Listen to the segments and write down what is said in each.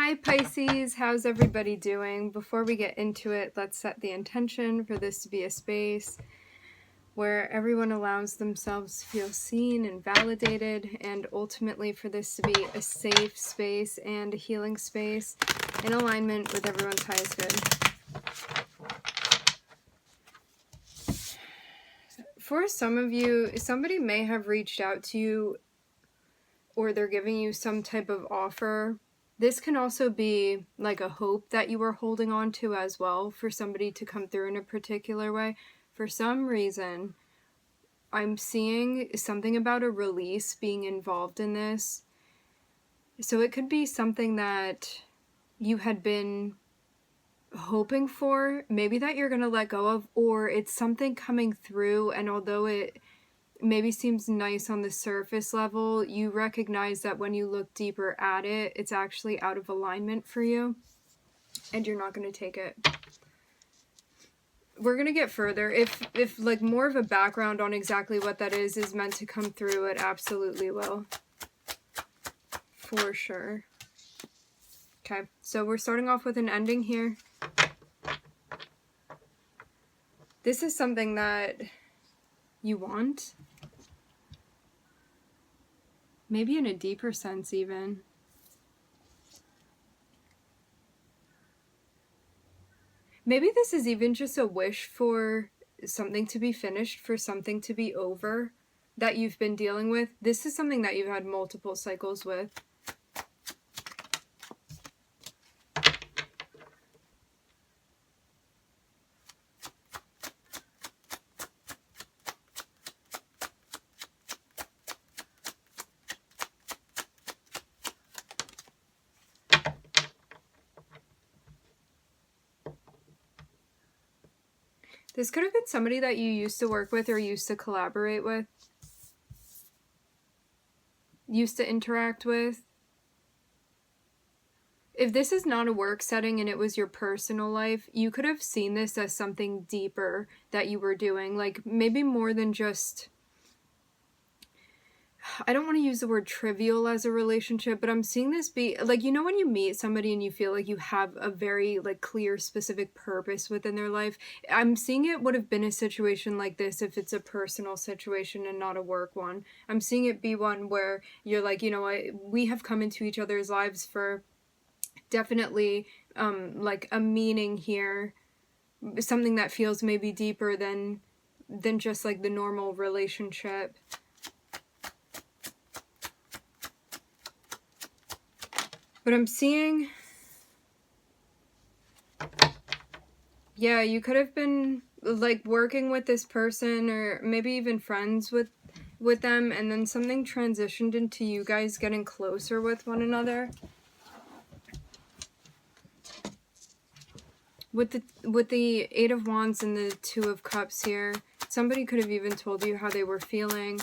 Hi Pisces, how's everybody doing? Before we get into it, let's set the intention for this to be a space where everyone allows themselves to feel seen and validated, and ultimately for this to be a safe space and a healing space in alignment with everyone's highest good. For some of you, somebody may have reached out to you or they're giving you some type of offer. This can also be like a hope that you are holding on to as well for somebody to come through in a particular way. For some reason, I'm seeing something about a release being involved in this. So it could be something that you had been hoping for, maybe that you're going to let go of, or it's something coming through, and although it maybe seems nice on the surface level, you recognize that when you look deeper at it, it's actually out of alignment for you, and you're not going to take it. We're going to get further. If like more of a background on exactly what that is meant to come through, it absolutely will. For sure. Okay, so we're starting off with an ending here. This is something that you want. Maybe in a deeper sense even. Maybe this is even just a wish for something to be finished, for something to be over that you've been dealing with. This is something that you've had multiple cycles with. This could have been somebody that you used to work with or used to collaborate with, used to interact with. If this is not a work setting and it was your personal life, you could have seen this as something deeper that you were doing, like maybe more than just, I don't want to use the word trivial as a relationship, but I'm seeing this be like, you know, when you meet somebody and you feel like you have a very like clear, specific purpose within their life. I'm seeing it would have been a situation like this if it's a personal situation and not a work one. I'm seeing it be one where you're like, you know what, we have come into each other's lives for definitely like a meaning here, something that feels maybe deeper than just like the normal relationship. But I'm seeing, yeah, you could have been like working with this person or maybe even friends with them, and then something transitioned into you guys getting closer with one another. With the Eight of Wands and the Two of Cups here, somebody could have even told you how they were feeling,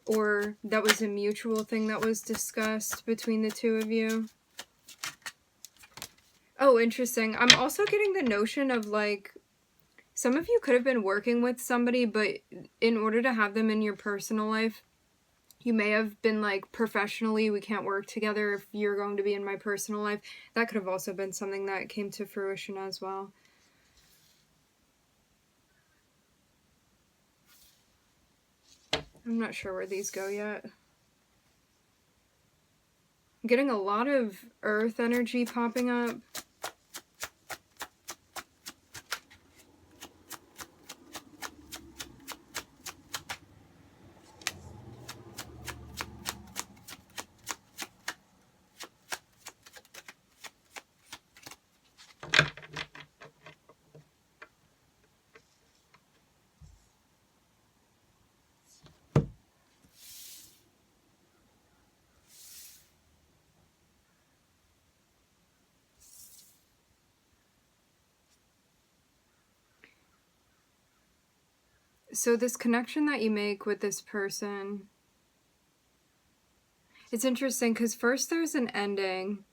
or that was a mutual thing that was discussed between the two of you. Oh, interesting. I'm also getting the notion of like, some of you could have been working with somebody, but in order to have them in your personal life, you may have been like, professionally, we can't work together if you're going to be in my personal life. That could have also been something that came to fruition as well. I'm not sure where these go yet. I'm getting a lot of earth energy popping up. So this connection that you make with this person, it's interesting because first there's an ending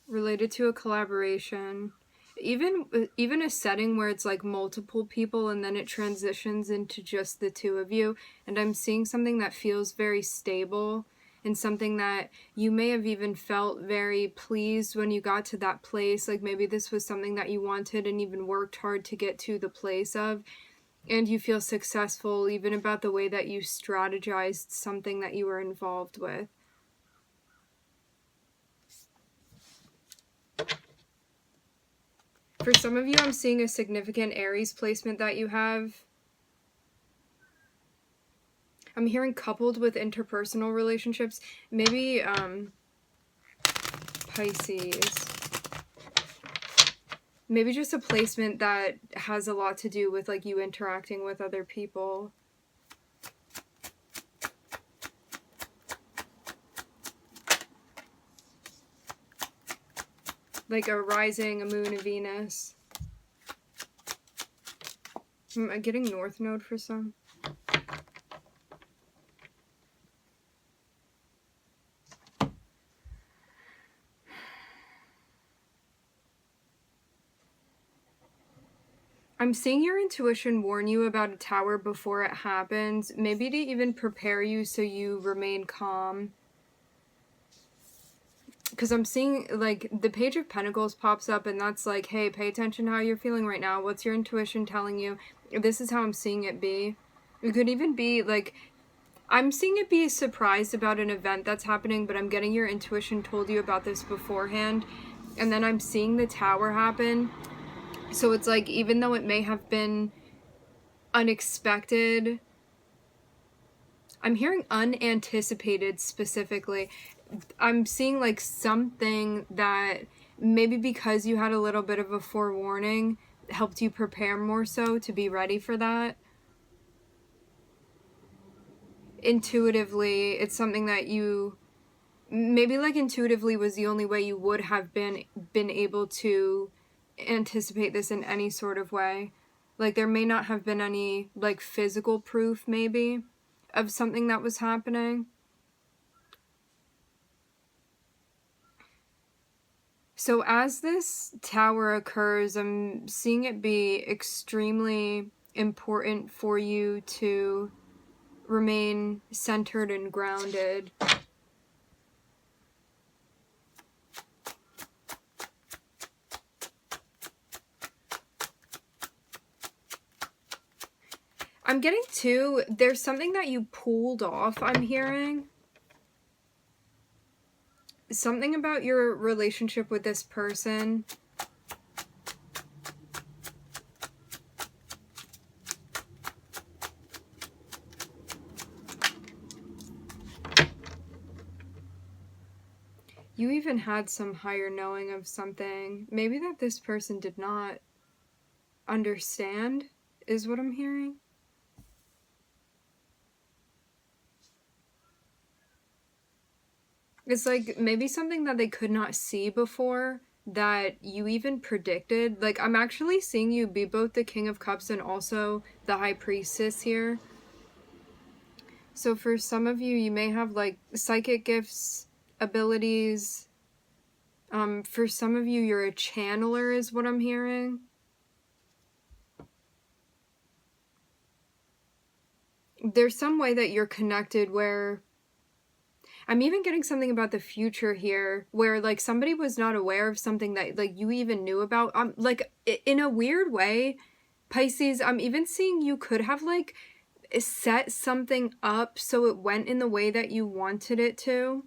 related to a collaboration, even a setting where it's like multiple people and then it transitions into just the two of you, and I'm seeing something that feels very stable and something that you may have even felt very pleased when you got to that place. Like maybe this was something that you wanted and even worked hard to get to the place of, and you feel successful even about the way that you strategized something that you were involved with. For some of you, I'm seeing a significant Aries placement that you have. I'm hearing coupled with interpersonal relationships. Maybe Pisces. Maybe just a placement that has a lot to do with like you interacting with other people. Like a rising, a moon, a Venus. Am I getting North Node for some? I'm seeing your intuition warn you about a tower before it happens. Maybe to even prepare you so you remain calm. Because I'm seeing, like, the Page of Pentacles pops up, and that's like, hey, pay attention to how you're feeling right now. What's your intuition telling you? This is how I'm seeing it be. It could even be, like, I'm seeing it be surprised about an event that's happening, but I'm getting your intuition told you about this beforehand. And then I'm seeing the tower happen. So it's like, even though it may have been unexpected, I'm hearing unanticipated specifically. I'm seeing like something that maybe because you had a little bit of a forewarning helped you prepare more so to be ready for that. Intuitively, it's something that you maybe like intuitively was the only way you would have been able to anticipate this in any sort of way. Like there may not have been any like physical proof maybe of something that was happening. So as this tower occurs, I'm seeing it be extremely important for you to remain centered and grounded. I'm getting too, there's something that you pulled off, I'm hearing. Something about your relationship with this person. You even had some higher knowing of something. Maybe that this person did not understand, is what I'm hearing. It's like maybe something that they could not see before that you even predicted. Like I'm actually seeing you be both the King of Cups and also the High Priestess here. So for some of you, you may have like psychic gifts, abilities. For some of you, you're a channeler is what I'm hearing. There's some way that you're connected where I'm even getting something about the future here where like somebody was not aware of something that like you even knew about. Like in a weird way, Pisces, I'm even seeing you could have like set something up so it went in the way that you wanted it to.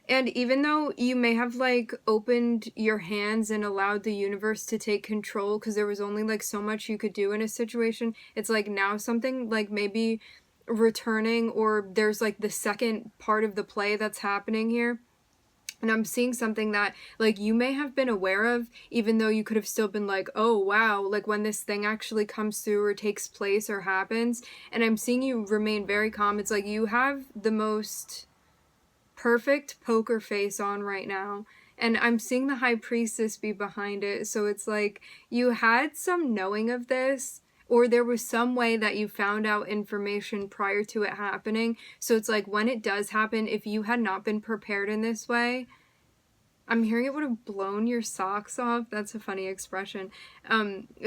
And even though you may have like opened your hands and allowed the universe to take control because there was only like so much you could do in a situation, it's like now something like maybe returning, or there's like the second part of the play that's happening here. And I'm seeing something that like you may have been aware of, even though you could have still been like, oh wow, like when this thing actually comes through or takes place or happens. And I'm seeing you remain very calm. It's like you have the most perfect poker face on right now, and I'm seeing the High Priestess be behind it. So it's like you had some knowing of this, or there was some way that you found out information prior to it happening. So it's like when it does happen, if you had not been prepared in this way, I'm hearing it would have blown your socks off. That's a funny expression.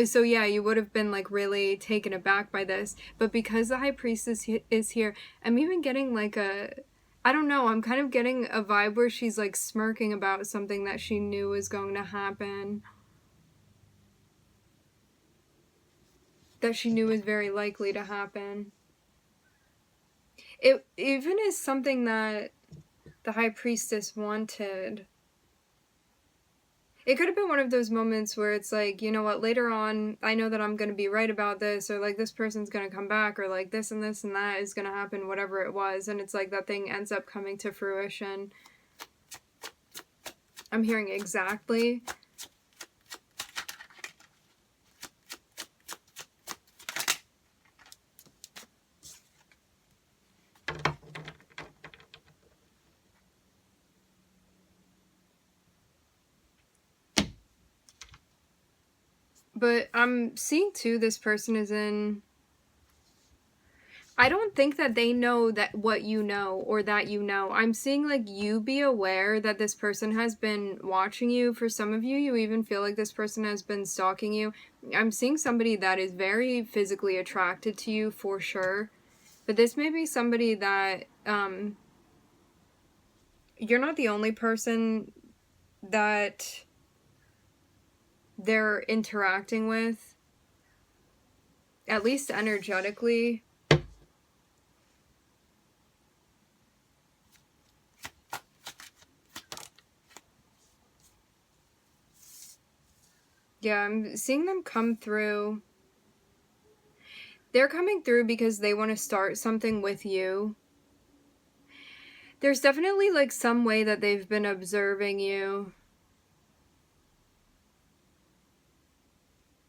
So yeah, you would have been like really taken aback by this. But because the High Priestess is here, I'm even getting like a I don't know, I'm kind of getting a vibe where she's like smirking about something that she knew was going to happen. That she knew was very likely to happen. It even is something that the high priestess wanted. It could have been one of those moments where it's like, you know what, later on, I know that I'm going to be right about this, or like this person's going to come back, or like this and this and that is going to happen, whatever it was. And it's like that thing ends up coming to fruition. I'm hearing exactly. But I'm seeing too, this person is in... I don't think that they know that what you know or that you know. I'm seeing like you be aware that this person has been watching you. For some of you, you even feel like this person has been stalking you. I'm seeing somebody that is very physically attracted to you for sure. But this may be somebody that you're not the only person that they're interacting with, at least energetically. Yeah, I'm seeing them come through. They're coming through because they want to start something with you. There's definitely like some way that they've been observing you.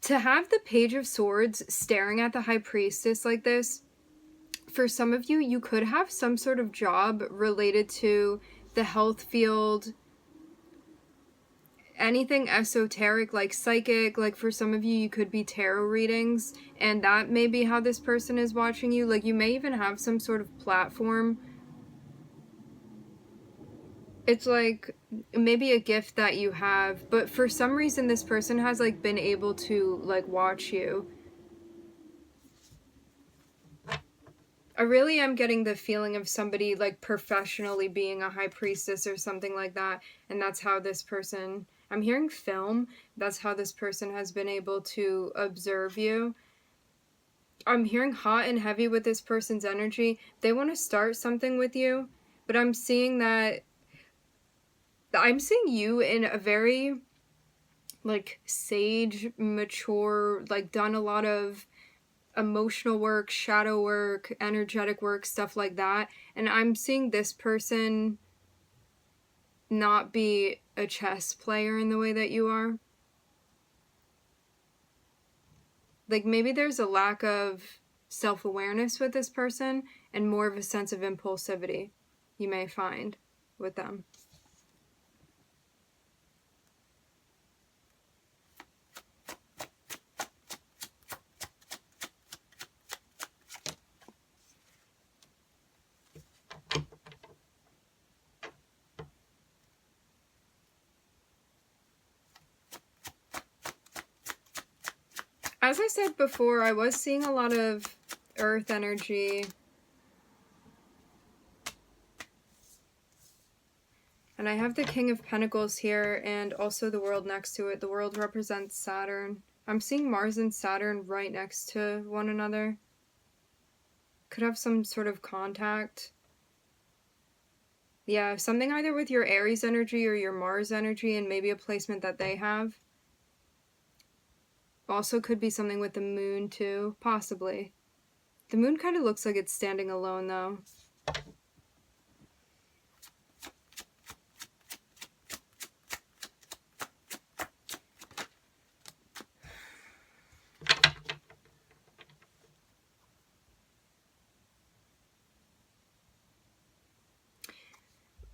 To have the Page of Swords staring at the High Priestess like this, for some of you, you could have some sort of job related to the health field, anything esoteric, like psychic. Like for some of you, you could be tarot readings, and that may be how this person is watching you. Like you may even have some sort of platform. It's like maybe a gift that you have, but for some reason this person has like been able to like watch you. I really am getting the feeling of somebody like professionally being a high priestess or something like that, and that's how this person, I'm hearing film, that's how this person has been able to observe you. I'm hearing hot and heavy with this person's energy. They want to start something with you, but I'm seeing you in a very like sage, mature, like done a lot of emotional work, shadow work, energetic work, stuff like that. And I'm seeing this person not be a chess player in the way that you are. Like maybe there's a lack of self-awareness with this person and more of a sense of impulsivity you may find with them. As I said before, I was seeing a lot of earth energy. And I have the King of Pentacles here and also the World next to it. The World represents Saturn. I'm seeing Mars and Saturn right next to one another. Could have some sort of contact. Yeah, something either with your Aries energy or your Mars energy and maybe a placement that they have. Also could be something with the moon too, possibly. The moon kind of looks like it's standing alone though.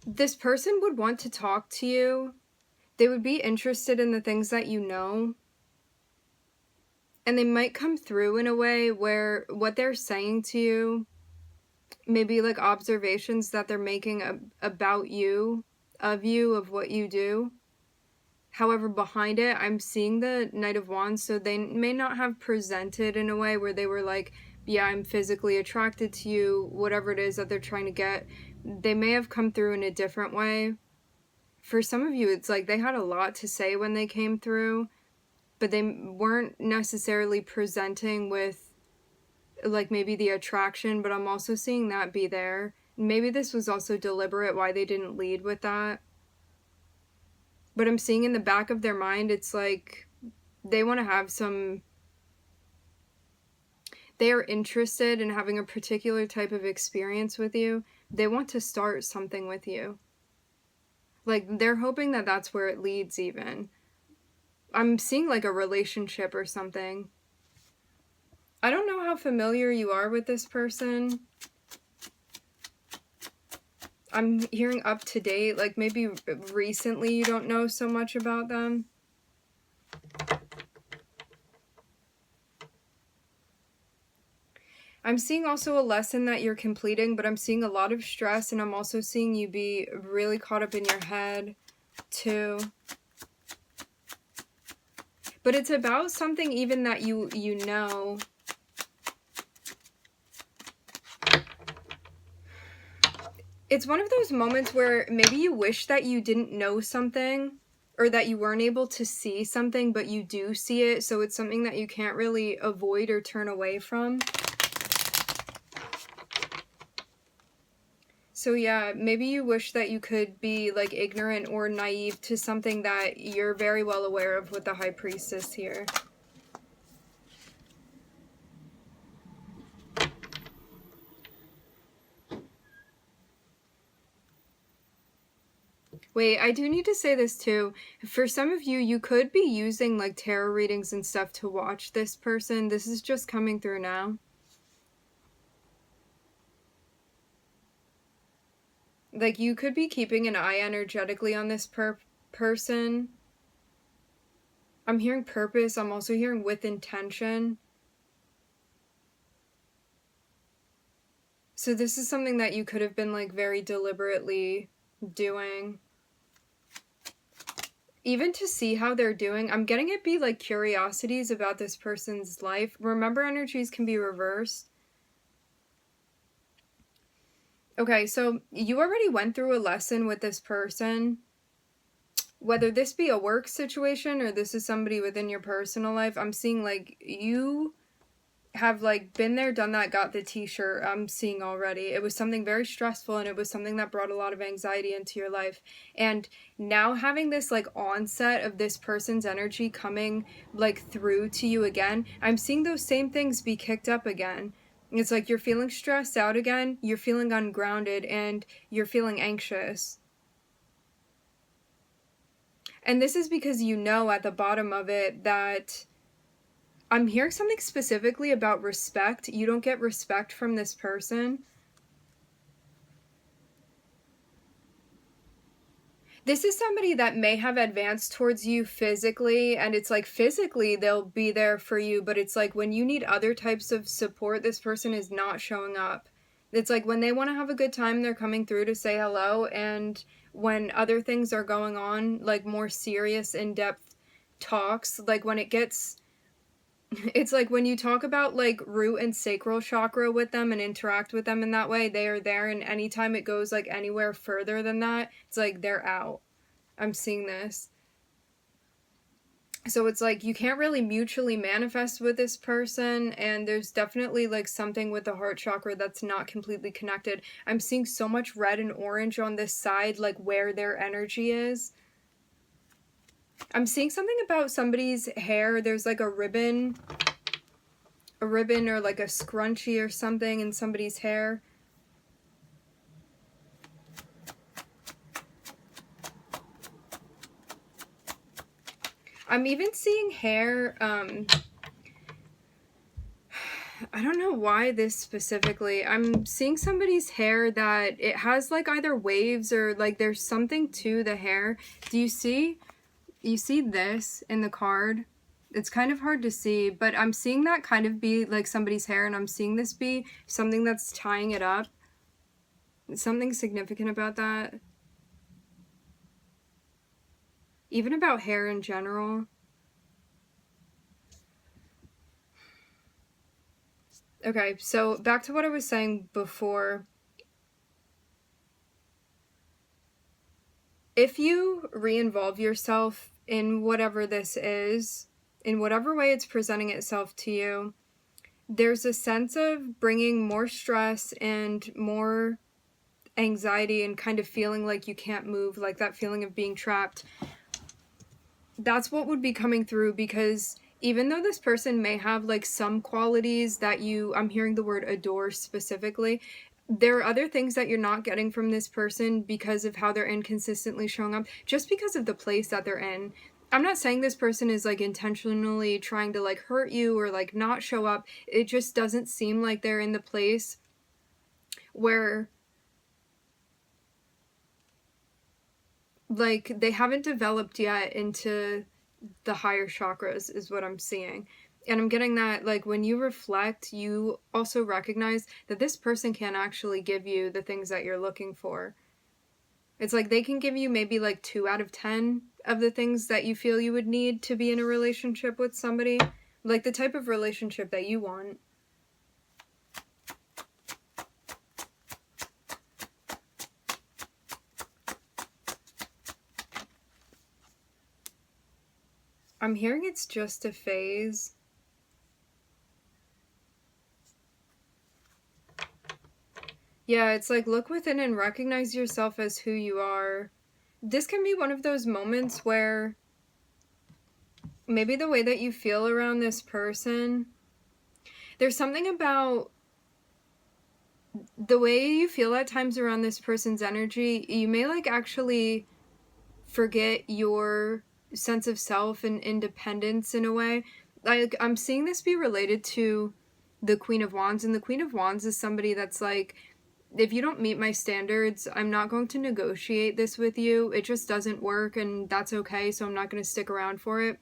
This person would want to talk to you. They would be interested in the things that you know. And they might come through in a way where what they're saying to you, maybe like observations that they're making about you, of what you do. However, behind it, I'm seeing the Knight of Wands, so they may not have presented in a way where they were like, yeah, I'm physically attracted to you, whatever it is that they're trying to get. they may have come through in a different way. For some of you, it's like they had a lot to say when they came through, but they weren't necessarily presenting with like maybe the attraction, but I'm also seeing that be there. Maybe this was also deliberate why they didn't lead with that. But I'm seeing in the back of their mind, it's like they want to have some, they are interested in having a particular type of experience with you. They want to start something with you. Like they're hoping that that's where it leads even. I'm seeing like a relationship or something. I don't know how familiar you are with this person. I'm hearing up to date, like maybe recently you don't know so much about them. I'm seeing also a lesson that you're completing, but I'm seeing a lot of stress, and I'm also seeing you be really caught up in your head too. But it's about something even that you know. It's one of those moments where maybe you wish that you didn't know something, or that you weren't able to see something, but you do see it, so it's something that you can't really avoid or turn away from. So yeah, maybe you wish that you could be like ignorant or naive to something that you're very well aware of with the High Priestess here. Wait, I do need to say this too. For some of you, you could be using like tarot readings and stuff to watch this person. This is just coming through now. Like you could be keeping an eye energetically on this person. I'm hearing purpose. I'm also hearing with intention. So this is something that you could have been like very deliberately doing. Even to see how they're doing, I'm getting it be like curiosities about this person's life. Remember, energies can be reversed. Okay, so you already went through a lesson with this person. Whether this be a work situation or this is somebody within your personal life, I'm seeing like you have like been there, done that, got the t-shirt. I'm seeing already. It was something very stressful, and it was something that brought a lot of anxiety into your life. And now having this like onset of this person's energy coming like through to you again, I'm seeing those same things be kicked up again. It's like you're feeling stressed out again, you're feeling ungrounded, and you're feeling anxious. And this is because you know at the bottom of it that I'm hearing something specifically about respect. You don't get respect from this person. This is somebody that may have advanced towards you physically, and it's like physically they'll be there for you, but it's like when you need other types of support, this person is not showing up. It's like when they want to have a good time, they're coming through to say hello, and when other things are going on, like more serious, in-depth talks, like when it gets, it's like when you talk about like root and sacral chakra with them and interact with them in that way, they are there, and anytime it goes like anywhere further than that, it's like they're out. I'm seeing this. So it's like you can't really mutually manifest with this person, and there's definitely like something with the heart chakra that's not completely connected. I'm seeing so much red and orange on this side, like where their energy is. I'm seeing something about somebody's hair. There's like a ribbon or like a scrunchie or something in somebody's hair. I'm even seeing hair, I don't know why this specifically. I'm seeing somebody's hair that it has like either waves or like there's something to the hair. Do you see? You see this in the card? It's kind of hard to see, but I'm seeing that kind of be like somebody's hair, and I'm seeing this be something that's tying it up. Something significant about that. Even about hair in general. Okay, so back to what I was saying before. if you re-involve yourself in whatever this is, in whatever way it's presenting itself to you, there's a sense of bringing more stress and more anxiety and kind of feeling like you can't move, like that feeling of being trapped. That's what would be coming through, because even though this person may have like some qualities that I'm hearing the word adore specifically, there are other things that you're not getting from this person because of how they're inconsistently showing up, just because of the place that they're in. I'm not saying this person is like intentionally trying to like hurt you or like not show up. It just doesn't seem like they're in the place where like they haven't developed yet into the higher chakras, is what I'm seeing. And I'm getting that like when you reflect, you also recognize that this person can't actually give you the things that you're looking for. It's like they can give you maybe like 2 out of 10 of the things that you feel you would need to be in a relationship with somebody, like the type of relationship that you want. I'm hearing it's just a phase. Yeah, it's like look within and recognize yourself as who you are. This can be one of those moments where maybe the way that you feel around this person, there's something about the way you feel at times around this person's energy. You may like actually forget your sense of self and independence in a way. Like I'm seeing this be related to the Queen of Wands, and the Queen of Wands is somebody that's like, if you don't meet my standards, I'm not going to negotiate this with you. It just doesn't work, and that's okay, so I'm not going to stick around for it.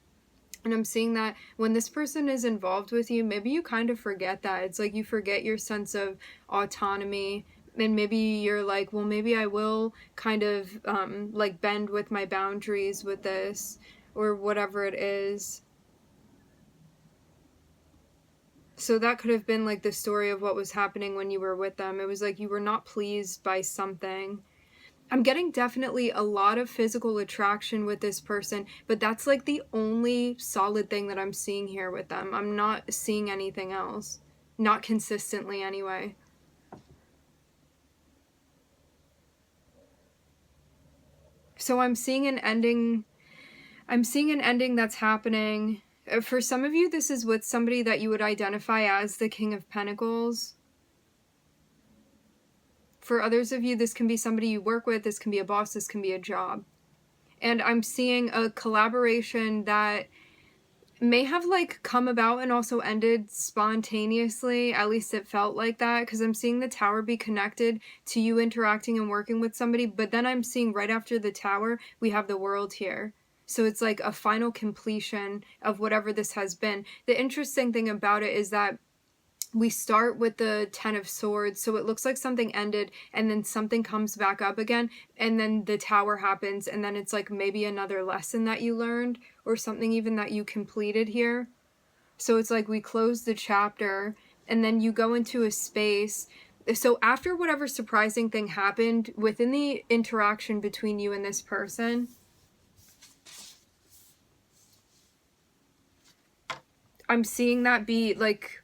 And I'm seeing that when this person is involved with you, maybe you kind of forget that. It's like you forget your sense of autonomy, and maybe you're like, well, maybe I will kind of like bend with my boundaries with this, or whatever it is. So that could have been like the story of what was happening when you were with them. It was like you were not pleased by something. I'm getting definitely a lot of physical attraction with this person, but that's like the only solid thing that I'm seeing here with them. I'm not seeing anything else. Not consistently, anyway. So I'm seeing an ending. I'm seeing an ending that's happening. For some of you, this is with somebody that you would identify as the King of Pentacles. For others of you, this can be somebody you work with, this can be a boss, this can be a job. And I'm seeing a collaboration that may have like come about and also ended spontaneously. At least it felt like that, because I'm seeing the tower be connected to you interacting and working with somebody, but then I'm seeing right after the tower, we have the world here. So it's like a final completion of whatever this has been. The interesting thing about it is that we start with the Ten of Swords, so it looks like something ended and then something comes back up again, and then the tower happens, and then it's like maybe another lesson that you learned or something even that you completed here. So it's like we close the chapter and then you go into a space. So after whatever surprising thing happened within the interaction between you and this person, I'm seeing that be like,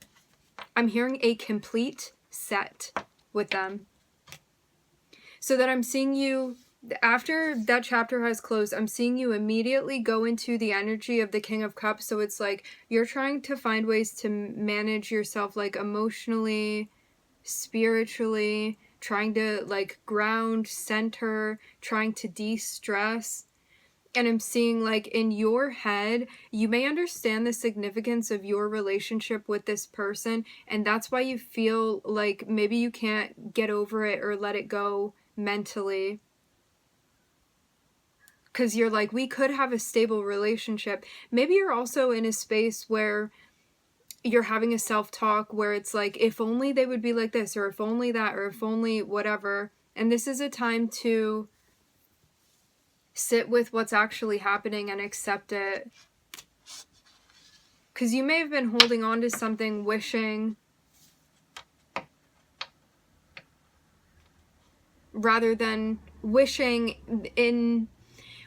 I'm hearing a complete set with them. So that I'm seeing you, after that chapter has closed, I'm seeing you immediately go into the energy of the King of Cups. So it's like you're trying to find ways to manage yourself, like emotionally, spiritually, trying to like ground, center, trying to de-stress. And I'm seeing like in your head, you may understand the significance of your relationship with this person, and that's why you feel like maybe you can't get over it or let it go mentally. Because you're like, we could have a stable relationship. Maybe you're also in a space where you're having a self-talk where it's like, if only they would be like this, or if only that, or if only whatever. And this is a time to sit with what's actually happening and accept it. Because you may have been holding on to something, wishing, rather than wishing in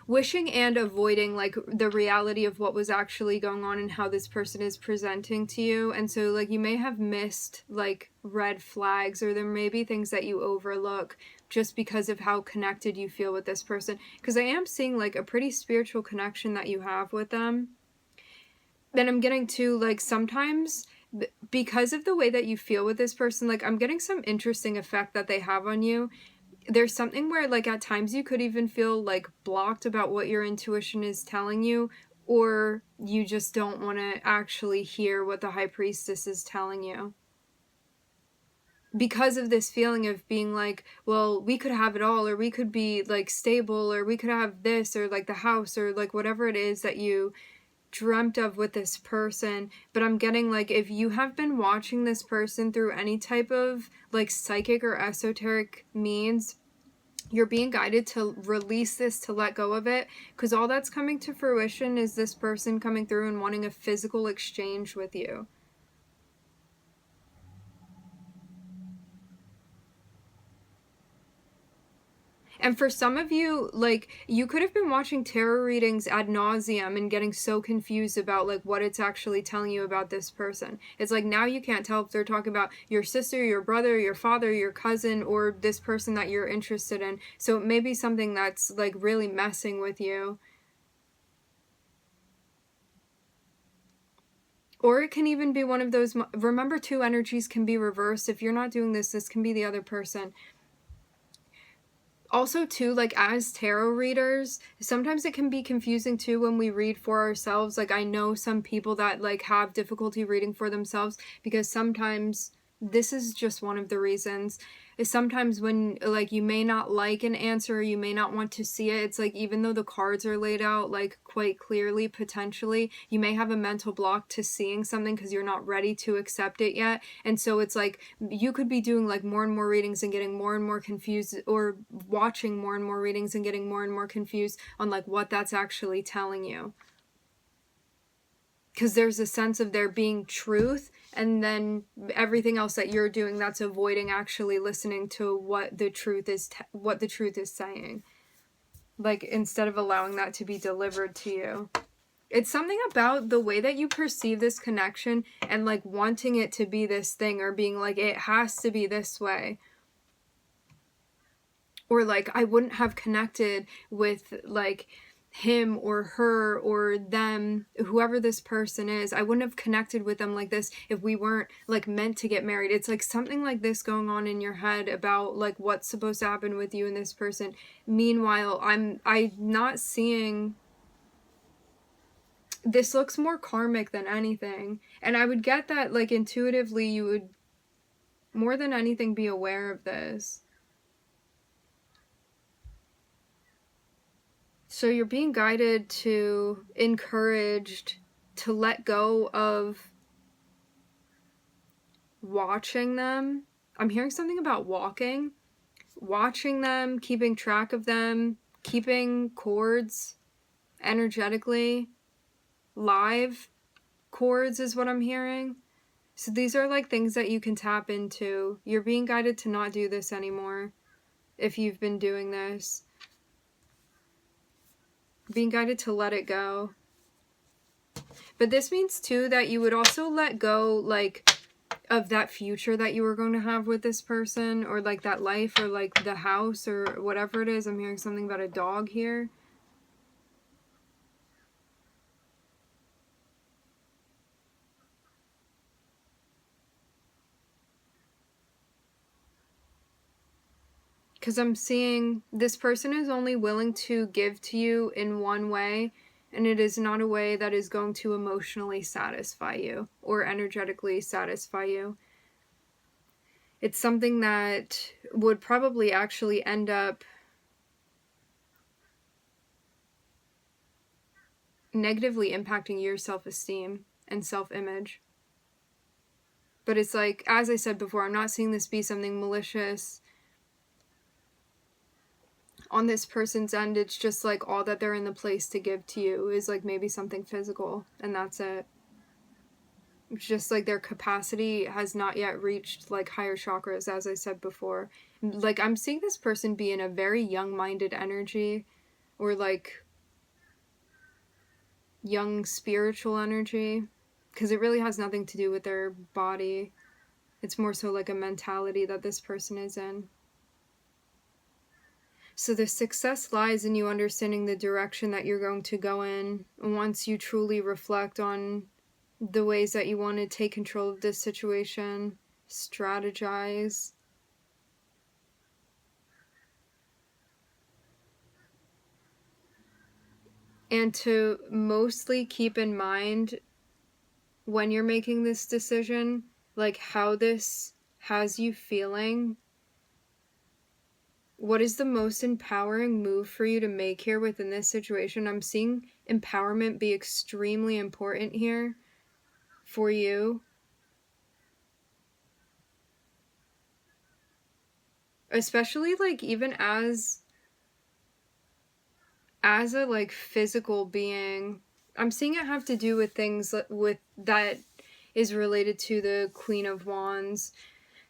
wishing and avoiding like the reality of what was actually going on and how this person is presenting to you. And so like you may have missed like red flags, or there may be things that you overlook just because of how connected you feel with this person, because I am seeing like a pretty spiritual connection that you have with them. Then I'm getting to like sometimes because of the way that you feel with this person, like I'm getting some interesting effect that they have on you. There's something where like at times you could even feel like blocked about what your intuition is telling you, or you just don't want to actually hear what the high priestess is telling you, because of this feeling of being like, well, we could have it all, or we could be like stable, or we could have this, or like the house, or like whatever it is that you dreamt of with this person. But I'm getting like, if you have been watching this person through any type of like psychic or esoteric means, you're being guided to release this, to let go of it, because all that's coming to fruition is this person coming through and wanting a physical exchange with you. And for some of you, like, you could have been watching tarot readings ad nauseum and getting so confused about, like, what it's actually telling you about this person. It's like, now you can't tell if they're talking about your sister, your brother, your father, your cousin, or this person that you're interested in. So it may be something that's, like, really messing with you. Or it can even be one of those, remember, two energies can be reversed. If you're not doing this, this can be the other person. Also too, like as tarot readers, sometimes it can be confusing too when we read for ourselves. Like I know some people that like have difficulty reading for themselves, because sometimes, this is just one of the reasons, is sometimes when like you may not like an answer, you may not want to see it, it's like even though the cards are laid out like quite clearly, potentially you may have a mental block to seeing something because you're not ready to accept it yet. And so it's like you could be doing like more and more readings and getting more and more confused, or watching more and more readings and getting more and more confused on like what that's actually telling you, because there's a sense of there being truth, and then everything else that you're doing that's avoiding actually listening to what the truth is, what the truth is saying, like instead of allowing that to be delivered to you. It's something about the way that you perceive this connection and like wanting it to be this thing, or being like it has to be this way, or like I wouldn't have connected with like him or her or them, whoever this person is, I wouldn't have connected with them like this if we weren't like meant to get married. It's like something like this going on in your head about like what's supposed to happen with you and this person. Meanwhile, I'm not seeing, this looks more karmic than anything, and I would get that like intuitively you would more than anything be aware of this. So you're being guided to, encouraged to let go of watching them. I'm hearing something about watching them, keeping track of them, keeping cords energetically, live cords is what I'm hearing. So these are like things that you can tap into. You're being guided to not do this anymore if you've been doing this. Being guided to let it go. But this means too that you would also let go like of that future that you were going to have with this person, or like that life, or like the house, or whatever it is. I'm hearing something about a dog here. Because I'm seeing this person is only willing to give to you in one way, and it is not a way that is going to emotionally satisfy you or energetically satisfy you. It's something that would probably actually end up negatively impacting your self-esteem and self-image. But it's like, as I said before, I'm not seeing this be something malicious on this person's end. It's just like all that they're in the place to give to you is like maybe something physical, and that's it. It's just like their capacity has not yet reached like higher chakras, as I said before. Like I'm seeing this person be in a very young-minded energy, or like young spiritual energy, because it really has nothing to do with their body. It's more so like a mentality that this person is in. So the success lies in you understanding the direction that you're going to go in once you truly reflect on the ways that you want to take control of this situation, strategize. And to mostly keep in mind when you're making this decision, like how this has you feeling. What is the most empowering move for you to make here within this situation? I'm seeing empowerment be extremely important here for you. Especially like even as a like physical being. I'm seeing it have to do with things with that is related to the Queen of Wands.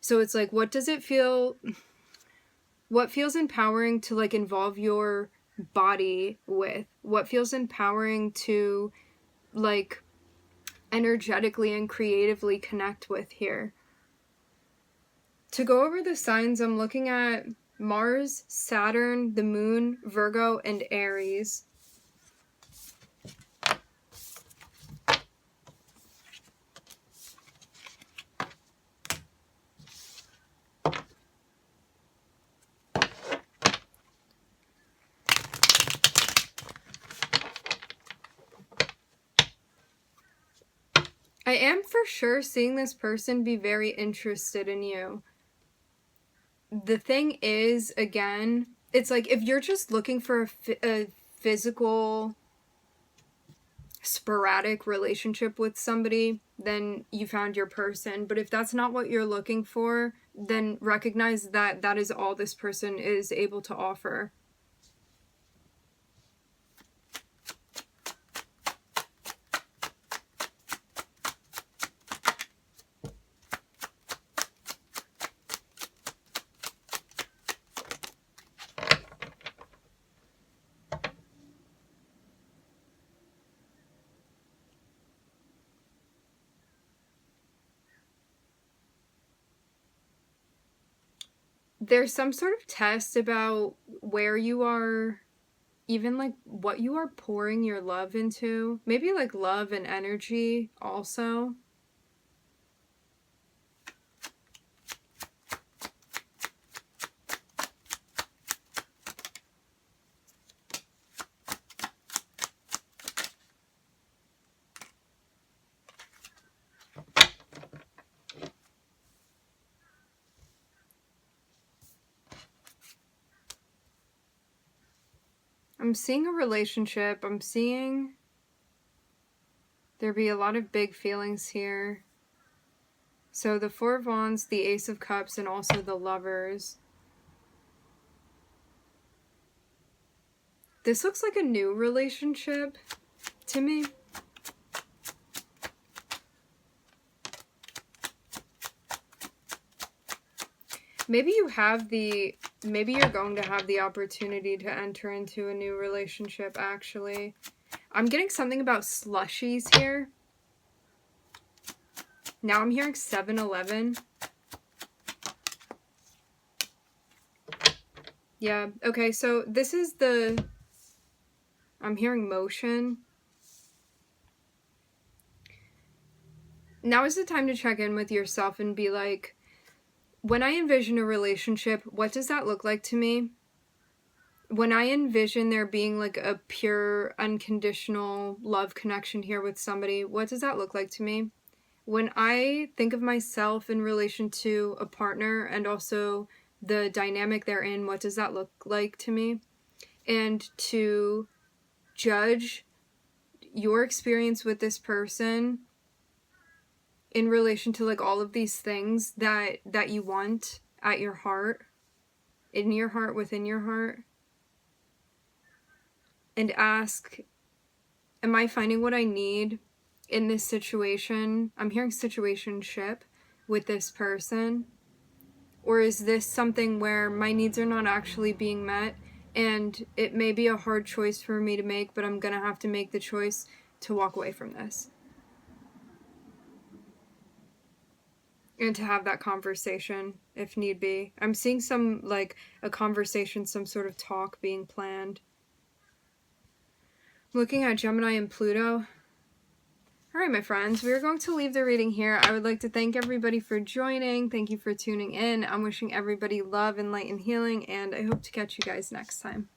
So it's like, what feels empowering to like involve your body with? What feels empowering to like energetically and creatively connect with here? To go over the signs, I'm looking at Mars, Saturn, the Moon, Virgo, and Aries. I am for sure seeing this person be very interested in you. The thing is, again, it's like if you're just looking for a physical, sporadic relationship with somebody, then you found your person. But if that's not what you're looking for, then recognize that that is all this person is able to offer. There's some sort of test about where you are, even like what you are pouring your love into. Maybe like love and energy also. I'm seeing a relationship. I'm seeing there be a lot of big feelings here. So the Four of Wands, the Ace of Cups, and also the Lovers. This looks like a new relationship to me. Maybe you're going to have the opportunity to enter into a new relationship, actually. I'm getting something about slushies here. Now I'm hearing 7-Eleven. Yeah, okay, so this is I'm hearing motion. Now is the time to check in with yourself and be like, when I envision a relationship, what does that look like to me? When I envision there being like a pure, unconditional love connection here with somebody, what does that look like to me? When I think of myself in relation to a partner and also the dynamic they're in, what does that look like to me? And to judge your experience with this person in relation to like all of these things that you want at your heart, in your heart, within your heart, and ask, am I finding what I need in this situation? I'm hearing situationship with this person. Or is this something where my needs are not actually being met and it may be a hard choice for me to make, but I'm gonna have to make the choice to walk away from this. And to have that conversation, if need be. I'm seeing some, like, a conversation, some sort of talk being planned. Looking at Gemini and Pluto. All right, my friends, we're going to leave the reading here. I would like to thank everybody for joining. Thank you for tuning in. I'm wishing everybody love and light and healing, and I hope to catch you guys next time.